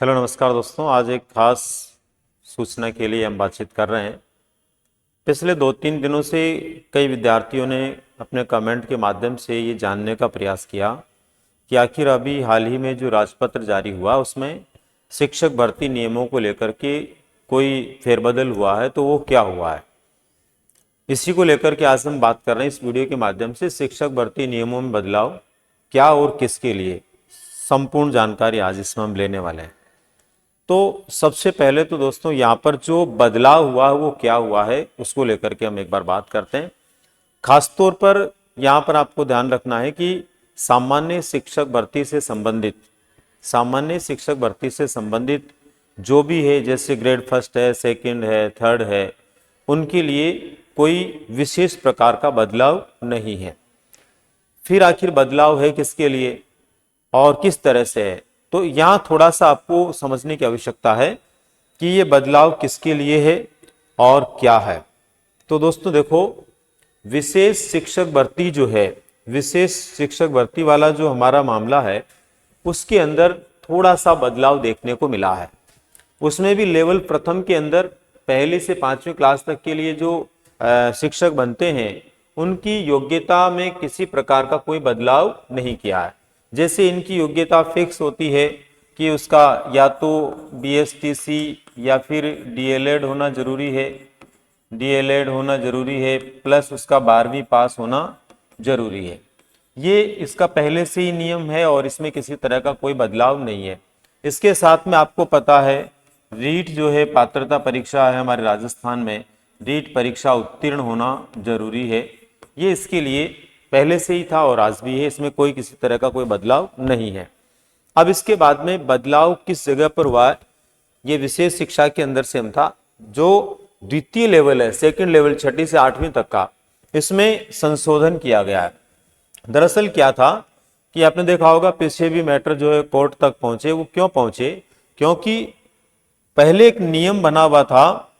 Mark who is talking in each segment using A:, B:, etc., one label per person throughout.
A: Hello नमस्कार दोस्तों। आज एक खास सूचना के लिए हम बातचीत कर रहे हैं। पिछले 2-3 दिनों से कई विद्यार्थियों ने अपने कमेंट के माध्यम से ये जानने का प्रयास किया कि आखिर अभी हाल ही में जो राजपत्र जारी हुआ उसमें शिक्षक भर्ती नियमों को लेकर के कोई फेरबदल हुआ है तो वो क्या हुआ है। इसी को लेकर के आज हम बात कर रहे हैं इस वीडियो के माध्यम से। शिक्षक भर्ती नियमों में बदलाव क्या और किसके लिए, संपूर्ण जानकारी आज इसमें हम लेने वाले हैं। तो सबसे पहले तो दोस्तों यहाँ पर जो बदलाव हुआ है वो क्या हुआ है उसको लेकर के हम एक बार बात करते हैं। खासतौर पर यहाँ पर आपको ध्यान रखना है कि सामान्य शिक्षक भर्ती से संबंधित जो भी है, जैसे ग्रेड फर्स्ट है, सेकंड है, थर्ड है, उनके लिए कोई विशेष प्रकार का बदलाव नहीं है। फिर आखिर बदलाव है किसके लिए और किस तरह से है, तो यहाँ थोड़ा सा आपको समझने की आवश्यकता है कि ये बदलाव किसके लिए है और क्या है। तो दोस्तों देखो, विशेष शिक्षक भर्ती जो है, विशेष शिक्षक भर्ती वाला जो हमारा मामला है उसके अंदर थोड़ा सा बदलाव देखने को मिला है। उसमें भी लेवल प्रथम के अंदर पहली से 5वीं क्लास तक के लिए जो शिक्षक बनते हैं उनकी योग्यता में किसी प्रकार का कोई बदलाव नहीं किया है। जैसे इनकी योग्यता फिक्स होती है कि उसका या तो बीएसटीसी या फिर डीएलएड होना जरूरी है, प्लस उसका 12वीं पास होना जरूरी है। ये इसका पहले से ही नियम है और इसमें किसी तरह का कोई बदलाव नहीं है। इसके साथ में आपको पता है रीट जो है, पात्रता परीक्षा है हमारे राजस्थान में, रीट परीक्षा उत्तीर्ण होना जरूरी है। ये इसके लिए पहले से ही था और आज भी है, इसमें कोई किसी तरह का कोई बदलाव नहीं है। अब इसके बाद में बदलाव किस जगह पर हुआ है, ये विशेष शिक्षा के अंदर से हम था, जो द्वितीय लेवल है, सेकंड लेवल 6ठी से 8वीं तक का, इसमें संशोधन किया गया है। दरअसल क्या था कि आपने देखा होगा पीछे भी मैटर जो है कोर्ट तक पहुंचे। वो क्यों पहुंचे? क्योंकि पहले एक नियम बना हुआ था।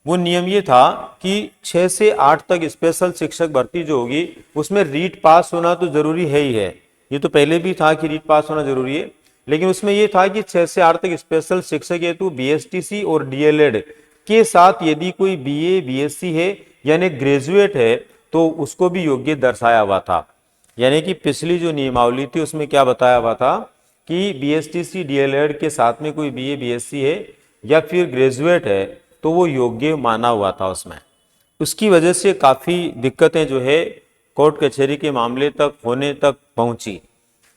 A: वो नियम ये था कि 6 से 8 तक स्पेशल शिक्षक भर्ती जो होगी उसमें रीट पास होना तो जरूरी है ही है। ये तो पहले भी था कि रीट पास होना जरूरी है, लेकिन उसमें ये था कि 6 से 8 तक स्पेशल शिक्षक हेतु बीएसटीसी और डीएलएड के साथ यदि कोई बीए बीएससी है यानी ग्रेजुएट है तो उसको भी योग्य दर्शाया हुआ था। यानी कि पिछली जो नियमावली थी उसमें क्या बताया हुआ था कि बीएसटीसी डीएलएड के साथ में कोई बीए बीएससी है या फिर ग्रेजुएट है तो वो योग्य माना हुआ था उसमें। उसकी वजह से काफ़ी दिक्कतें जो है कोर्ट कचहरी के मामले तक होने तक पहुंची।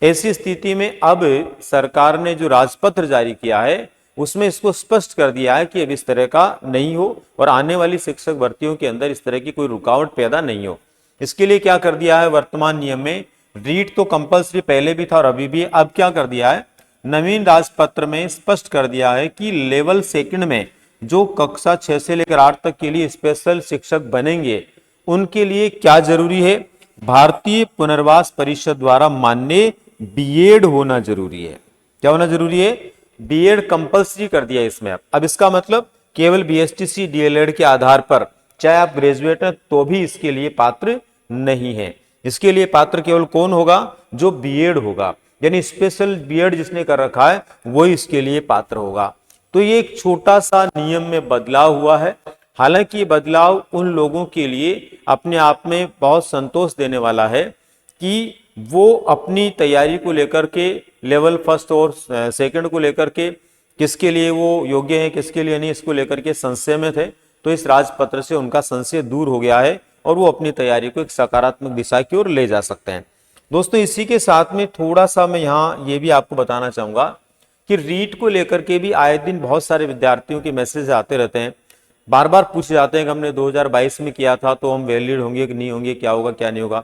A: ऐसी स्थिति में अब सरकार ने जो राजपत्र जारी किया है उसमें इसको स्पष्ट कर दिया है कि अब इस तरह का नहीं हो और आने वाली शिक्षक भर्तियों के अंदर इस तरह की कोई रुकावट पैदा नहीं हो। इसके लिए क्या कर दिया है, वर्तमान नियम में रीट तो कंपल्सरी पहले भी था और अभी भी, अब क्या कर दिया है, नवीन राजपत्र में स्पष्ट कर दिया है कि लेवल सेकंड में जो कक्षा 6 से लेकर 8 तक के लिए स्पेशल शिक्षक बनेंगे उनके लिए क्या जरूरी है, भारतीय पुनर्वास परिषद द्वारा मान्य बीएड होना जरूरी है। क्या होना जरूरी है? बीएड कंपल्सरी कर दिया इसमें। अब इसका मतलब केवल बीएसटीसी डीएलएड के आधार पर चाहे आप ग्रेजुएट हैं तो भी इसके लिए पात्र नहीं है। इसके लिए पात्र केवल कौन होगा? जो बीएड होगा, यानी स्पेशल बीएड जिसने कर रखा है वही इसके लिए पात्र होगा। तो ये एक छोटा सा नियम में बदलाव हुआ है। हालांकि ये बदलाव उन लोगों के लिए अपने आप में बहुत संतोष देने वाला है कि वो अपनी तैयारी को लेकर के लेवल फर्स्ट और सेकंड को लेकर के किसके लिए वो योग्य है किसके लिए नहीं, इसको लेकर के संशय में थे। तो इस राजपत्र से उनका संशय दूर हो गया है और वो अपनी तैयारी को एक सकारात्मक दिशा की ओर ले जा सकते हैं। दोस्तों इसी के साथ में थोड़ा सा मैं यहाँ ये भी आपको बताना चाहूंगा कि रीट को लेकर के भी आए दिन बहुत सारे विद्यार्थियों के मैसेज आते रहते हैं। बार बार पूछे जाते हैं कि हमने 2022 में किया था तो हम वैलिड होंगे कि नहीं होंगे, क्या होगा क्या नहीं होगा।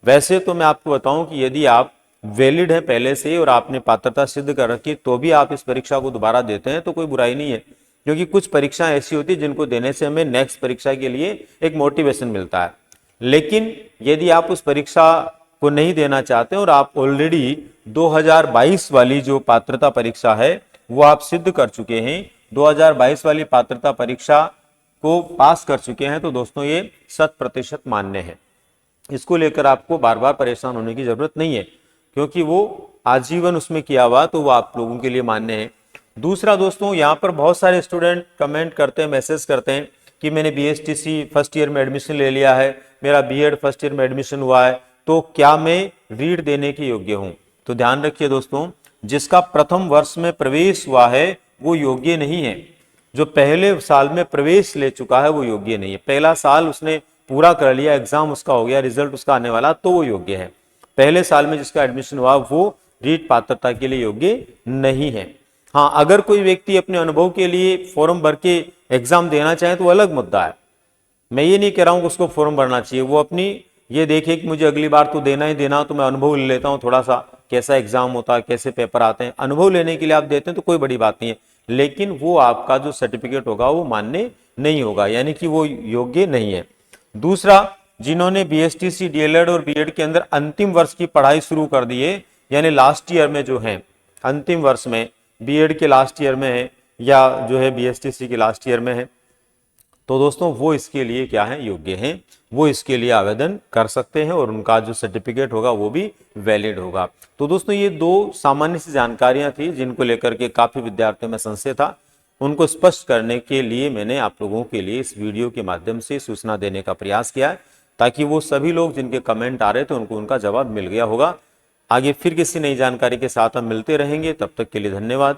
A: वैसे तो मैं आपको बताऊं कि यदि आप वैलिड है पहले से और आपने पात्रता सिद्ध कर रखी तो भी आप इस परीक्षा को दोबारा देते हैं तो कोई बुराई नहीं है, क्योंकि कुछ परीक्षाएं ऐसी होती है जिनको देने से हमें नेक्स्ट परीक्षा के लिए एक मोटिवेशन मिलता है। लेकिन यदि आप उस परीक्षा को नहीं देना चाहते और आप ऑलरेडी 2022 वाली जो पात्रता परीक्षा है वो आप सिद्ध कर चुके हैं, 2022 वाली पात्रता परीक्षा को पास कर चुके हैं, तो दोस्तों ये 100% मान्य है। इसको लेकर आपको बार बार परेशान होने की जरूरत नहीं है, क्योंकि वो आजीवन उसमें किया हुआ तो वो आप लोगों के लिए मान्य है। दूसरा दोस्तों, यहाँ पर बहुत सारे स्टूडेंट कमेंट करते हैं, मैसेज करते हैं कि मैंने बीएसटीसी फर्स्ट ईयर में एडमिशन ले लिया है, मेरा बीएड फर्स्ट ईयर में एडमिशन हुआ है, तो क्या मैं रीट देने के योग्य हूँ? तो ध्यान रखिए दोस्तों, जिसका प्रथम वर्ष में प्रवेश हुआ है वो योग्य नहीं है। जो पहले साल में प्रवेश ले चुका है वो योग्य नहीं है। पहला साल उसने पूरा कर लिया, एग्जाम उसका हो गया, रिजल्ट उसका आने वाला, तो वो योग्य है। पहले साल में जिसका एडमिशन हुआ वो रीट पात्रता के लिए योग्य नहीं है। हाँ, अगर कोई व्यक्ति अपने अनुभव के लिए फॉर्म भर के एग्जाम देना चाहे तो अलग मुद्दा है। मैं ये नहीं कह रहा हूं कि उसको फॉर्म भरना चाहिए, वो अपनी ये देखे कि मुझे अगली बार तो देना ही देना, तो मैं अनुभव ले लेता हूँ थोड़ा सा, कैसा एग्जाम होता है, कैसे पेपर आते हैं, अनुभव लेने के लिए आप देते हैं तो कोई बड़ी बात नहीं है, लेकिन वो आपका जो सर्टिफिकेट होगा वो मान्य नहीं होगा, यानी कि वो योग्य नहीं है। दूसरा, जिन्होंने बीएसटीसी, डीएलएड और बीएड के अंदर अंतिम वर्ष की पढ़ाई शुरू कर दी है, यानी लास्ट ईयर में जो है, अंतिम वर्ष में, बीएड के लास्ट ईयर में है या जो है बीएसटीसी के लास्ट ईयर में है, तो दोस्तों वो इसके लिए क्या है, योग्य हैं, वो इसके लिए आवेदन कर सकते हैं और उनका जो सर्टिफिकेट होगा वो भी वैलिड होगा। तो दोस्तों ये दो सामान्य सी जानकारियां थी जिनको लेकर के काफी विद्यार्थियों में संशय था, उनको स्पष्ट करने के लिए मैंने आप लोगों के लिए इस वीडियो के माध्यम से सूचना देने का प्रयास किया है, ताकि वो सभी लोग जिनके कमेंट आ रहे थे उनको उनका जवाब मिल गया होगा। आगे फिर किसी नई जानकारी के साथ हम मिलते रहेंगे, तब तक के लिए धन्यवाद।